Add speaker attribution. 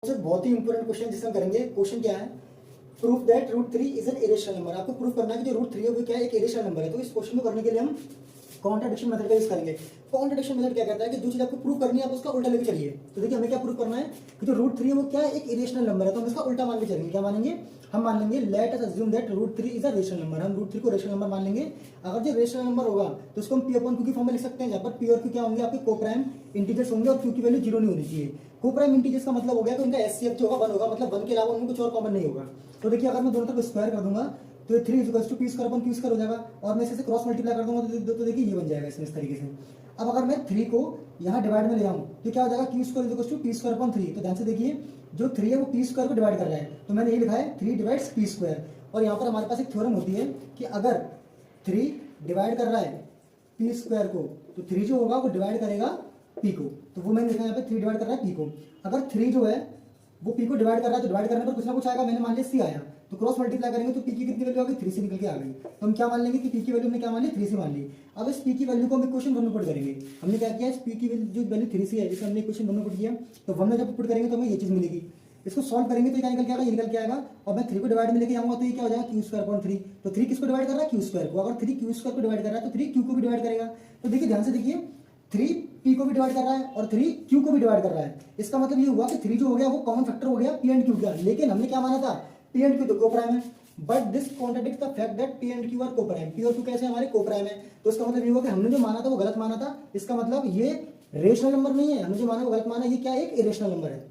Speaker 1: Sir बहुत ही important question जिसे हम करेंगे। क्वेश्चन क्या है, proof that root 3 is an irrational number. आपको प्रूफ करना है कि जो रूट 3 है वो क्या है, एक इरेशनल नंबर है। तो इस क्वेश्चन को करने के लिए हम कॉन्ट्रडिक्शन मेथड का यूज करेंगे। कॉन्ट्रडिक्शन मेथड क्या कहता है कि जो चीज आपको प्रूफ करनी है आप उसका उल्टा लेके चलिए। तो देखिए हमें क्या प्रूफ करना है कि जो रूट 3 है वो क्या है, एक इरेशनल नंबर है। तो हम इसका उल्टा मान के चलेंगे। क्या मानेंगे, हम मान लेंगे let us assume that root 3 is a rational number. हम रूट 3 को रेशनल नंबर मान लेंगे। अगर जो रेशनल नंबर होगा तो उसको हम पी अपॉन क्यू की फॉर्म में लिख सकते हैं, जहाँ पर पी और क्यू क्या होंगे, आपके कोप्राइम इंटीजर्स होंगे और क्यू की वैल्यू 0 नहीं होनी चाहिए। कोप्राइम इंटीजर्स का मतलब हो गया कि उनका एचसीएफ जो होगा 1 होगा, मतलब 1 के अलावा उनमें कुछ और कॉमन नहीं होगा। तो देखिए अगर मैं दोनों तरफ स्क्वायर कर दूंगा तो ये 3 equals to P square upon Q square हो जाएगा, और मैं इसे क्रॉस मल्टीप्लाई कर दूंगा तो देखिए ये बन जाएगा इसमें इस तरीके से। अब अगर मैं 3 को यहाँ डिवाइड में ले आऊँ तो क्या हो जाएगा, Q square equals to P square upon 3। तो ध्यान से देखिए जो 3 है वो पी स्क्वायर को डिवाइड कर रहा है, तो मैंने ये लिखा है 3 डिवाइड्स पी स्क्वायर। और यहाँ पर हमारे पास एक थ्योरम होती है कि अगर 3 डिवाइड कर रहा है पी स्क्वायर को तो 3 जो होगा वो डिवाइड करेगा पी को। तो वो मैंने लिखा है यहाँ पे 3 डिवाइड कर रहा है पी को। अगर 3 जो है वो पी को डिवाइड कर रहा है तो डिवाइड करने पर कुछ ना कुछ आएगा। मैंने मान लिया सी आया, तो क्रॉस मल्टीप्लाई करेंगे तो पी की कितनी वैल्यू आ गई, 3 से निकल के आ गई। तो हम क्या मान लेंगे कि पी की वैल्यू हमने क्या मान ली, 3 से मान ली। अब इस पी की वैल्यू को हम इक्वेशन 1 में पुट करेंगे। हमने क्या किया, इस पी की जो वैल्यू 3 से है जिसे हमने इक्वेशन 1 में पुट किया, तो 1 में जब पुट करेंगे तो हमें ये चीज मिलेगी। इसको सॉल्व करेंगे तो क्या निकल के आएगा, ये निकल के आएगा। और मैं 3 को डिवाइड में लेके जाऊंगा तो ये क्या हो जाएगा, क्यू स्क्वायर अपॉन 3। तो 3 किसको डिवाइड कर रहा है, क्यू स्क्वायर को। अगर 3 क्यू स्क्वायर को डिवाइड कर रहा है तो 3 क्यू को भी डिवाइड करेगा। तो देखिए ध्यान से देखिए 3 पी को भी डिवाइड कर रहा है और 3 क्यू को भी डिवाइड कर रहा है। इसका मतलब ये हुआ कि 3 जो हो गया वो कॉमन फैक्टर हो गया पी एंड क्यू का। लेकिन हमने क्या माना था, पी एंड क्यू तो कोप्राइम है, but this contradicts the fact that P and Q R coprime. P और क्यू कैसे हमारे कोप्राइम है। तो इसका मतलब ये हुआ कि हमने जो माना था वो गलत माना था। इसका मतलब ये रेशनल नंबर नहीं है, हमने जो माना वो गलत माना, ये क्या है, एक इरेशनल नंबर है।